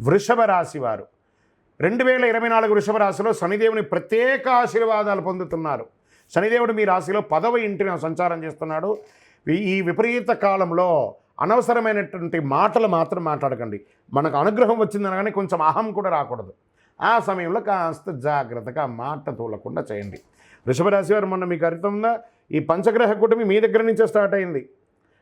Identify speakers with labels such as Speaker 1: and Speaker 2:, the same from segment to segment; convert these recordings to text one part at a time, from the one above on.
Speaker 1: వృషభ రాశి వారు 2024 వృషభ రాశిలో శనిదేవుని ప్రత్యేక ఆశీర్వాదాలు పొందుతున్నారు. శనిదేవుడు మీ రాశిలో 10వ ఇంటిని సంచారం చేస్తున్నాడు. ఈ విపరీత కాలంలో అనవసరమైనటువంటి మాటలు మాత్రం మాట్లాడకండి. మనకు అనుగ్రహం వచ్చిందనగానే కొంచెం అహం కూడా రాకూడదు. ఆ సమయంలో కాస్త జాగ్రత్తగా మాట తూలకుండా చేయండి. వృషభ రాశి వారు మొన్న మీకు అర్థంగా ఈ పంచగ్రహ కూటమి మీ దగ్గర నుంచే స్టార్ట్ అయింది.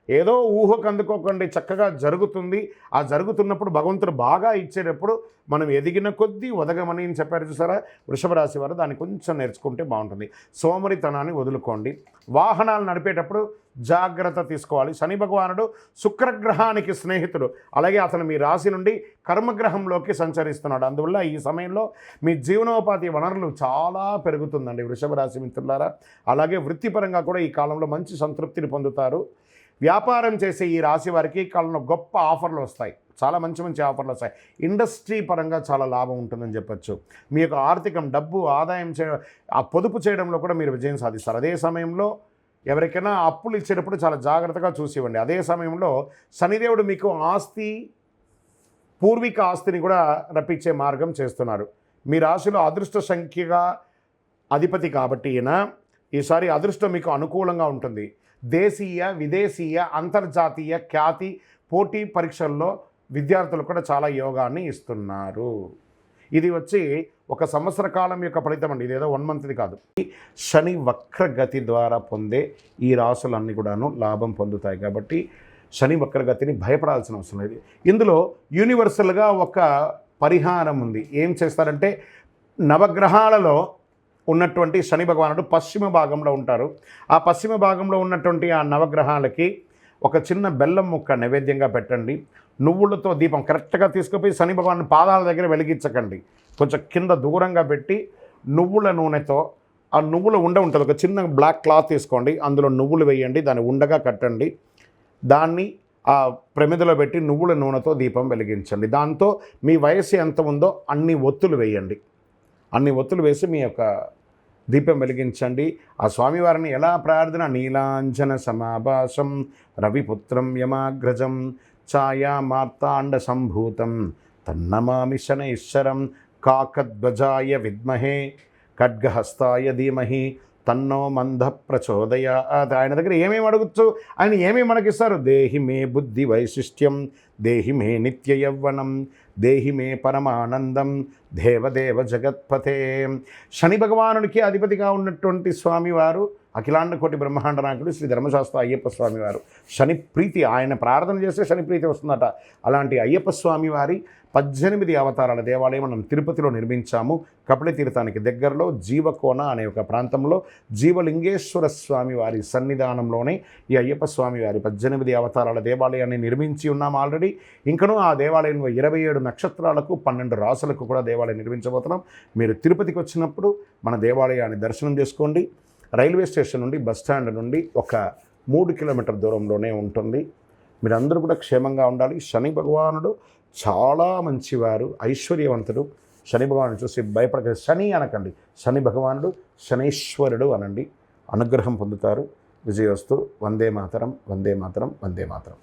Speaker 1: ఏదో ఊహకు అందుకోకండి, చక్కగా జరుగుతుంది. ఆ జరుగుతున్నప్పుడు భగవంతుడు బాగా ఇచ్చేటప్పుడు మనం ఎదిగిన కొద్దీ ఒదగమని చెప్పారు చూసారా. వృషభ రాశి వారు దాన్ని కొంచెం నేర్చుకుంటే బాగుంటుంది. సోమరితనాన్ని వదులుకోండి. వాహనాలు నడిపేటప్పుడు జాగ్రత్త తీసుకోవాలి. శని భగవానుడు శుక్రగ్రహానికి స్నేహితుడు, అలాగే అతను మీ రాశి నుండి కర్మగ్రహంలోకి సంచరిస్తున్నాడు. అందువల్ల ఈ సమయంలో మీ జీవనోపాధి వనరులు చాలా పెరుగుతుందండి వృషభ రాశి మిత్రులారా. అలాగే వృత్తిపరంగా కూడా ఈ కాలంలో మంచి సంతృప్తిని పొందుతారు. వ్యాపారం చేసే ఈ రాశి వారికి కాలంలో గొప్ప ఆఫర్లు వస్తాయి. చాలా మంచి మంచి ఆఫర్లు వస్తాయి. ఇండస్ట్రీ పరంగా చాలా లాభం ఉంటుందని చెప్పచ్చు. మీ యొక్క ఆర్థికం డబ్బు ఆదాయం ఆ పొదుపు చేయడంలో కూడా మీరు విజయం సాధిస్తారు. అదే సమయంలో ఎవరికైనా అప్పులు ఇచ్చేటప్పుడు చాలా జాగ్రత్తగా చూసి ఇవ్వండి. అదే సమయంలో శనిదేవుడు మీకు పూర్వీక ఆస్తిని కూడా రప్పించే మార్గం చేస్తున్నారు. మీ రాశిలో అదృష్ట సంఖ్యగా అధిపతి కాబట్టి ఈసారి అదృష్టం మీకు అనుకూలంగా ఉంటుంది. దేశీయ విదేశీయ అంతర్జాతీయ ఖ్యాతి పోటీ పరీక్షల్లో విద్యార్థులు కూడా చాలా యోగాన్ని ఇస్తున్నారు. ఇది వచ్చి 1 సంవత్సర కాలం యొక్క ఫలితం అండి. ఇదేదో 1 మంత్ది కాదు. శని వక్రగతి ద్వారా పొందే ఈ రాశులన్నీ కూడాను లాభం పొందుతాయి. కాబట్టి శని వక్రగతిని భయపడాల్సిన అవసరం లేదు. ఇందులో యూనివర్సల్గా ఒక పరిహారం ఉంది. ఏం చేస్తారంటే నవగ్రహాలలో ఉన్నటువంటి శని భగవానుడు పశ్చిమ భాగంలో ఉంటారు. ఆ పశ్చిమ భాగంలో ఉన్నటువంటి ఆ నవగ్రహాలకి ఒక చిన్న బెల్లం ముక్క నైవేద్యంగా పెట్టండి. నువ్వులతో దీపం కరెక్ట్గా తీసుకుపోయి శని భగవాను పాదాల దగ్గర వెలిగించకండి. కొంచెం కింద దూరంగా పెట్టి నువ్వుల నూనెతో ఆ నువ్వుల ఉంటుంది, ఒక చిన్న బ్లాక్ క్లాత్ తీసుకోండి, అందులో నువ్వులు వేయండి, దాన్ని ఉండగా కట్టండి. దాన్ని ఆ ప్రమిదలో పెట్టి నువ్వుల నూనెతో దీపం వెలిగించండి. దాంతో మీ వయస్సు ఎంత ఉందో అన్ని ఒత్తులు వేయండి. అన్ని ఒత్తులు వేసి మీ యొక్క దీపం వెలిగించండి. ఆ స్వామివారిని ఎలా ప్రార్థన, నీలాంజన సమాభాసం రవిపుత్రం యమాగ్రజం ఛాయా మార్తాండ సంభూతం తన్నమామి శనైశ్వరం కాకధ్వజాయ విద్మహే ఖడ్గహస్తాయ ధీమహి తన్నో మంద ప్రచోదయాత్. ఆయన దగ్గర ఏమేమి అడగచ్చు, ఆయన ఏమేమి మనకిస్తారు? దేహి మే బుద్ధి వైశిష్ట్యం, దేహి మే నిత్య యవ్వనం, దేహి మే పరమానందం, దేవదేవ జగత్పతే. శని భగవానుడికి అధిపతిగా ఉన్నటువంటి స్వామివారు అఖిలాండ కోటి బ్రహ్మాండ నాయకుడు శ్రీ ధర్మశాస్త్ర అయ్యప్ప స్వామివారు. శని ప్రీతి, ఆయన ప్రార్థన చేస్తే శని ప్రీతి వస్తుందట. అలాంటి అయ్యప్ప స్వామివారి 18 అవతారాల దేవాలయం మనం తిరుపతిలో నిర్మించాము. కపిల తీర్థానికి దగ్గరలో జీవకోన అనే ఒక ప్రాంతంలో జీవలింగేశ్వర స్వామి వారి సన్నిధానంలోనే ఈ అయ్యప్ప స్వామి వారి 18 అవతారాల దేవాలయాన్ని నిర్మించి ఉన్నాం ఆల్రెడీ. ఇంకనూ ఆ దేవాలయంలో 27 నక్షత్రాలకు 12 రాసులకు కూడా దేవాలయం నిర్మించబోతున్నాం. మీరు తిరుపతికి వచ్చినప్పుడు మన దేవాలయాన్ని దర్శనం చేసుకోండి. రైల్వే స్టేషన్ నుండి బస్ స్టాండ్ నుండి ఒక 3 కిలోమీటర్ దూరంలోనే ఉంటుంది. మీరందరూ కూడా క్షేమంగా ఉండాలి. శని భగవానుడు చాలా మంచివారు, ఐశ్వర్యవంతుడు. శని భగవాను చూసి భయపడకండి. శని అనకండి, శని భగవానుడు శనైశ్వరుడు అనండి. అనుగ్రహం పొందుతారు. విజయోస్తు. వందే మాతరం, వందే మాతరం, వందే మాతరం.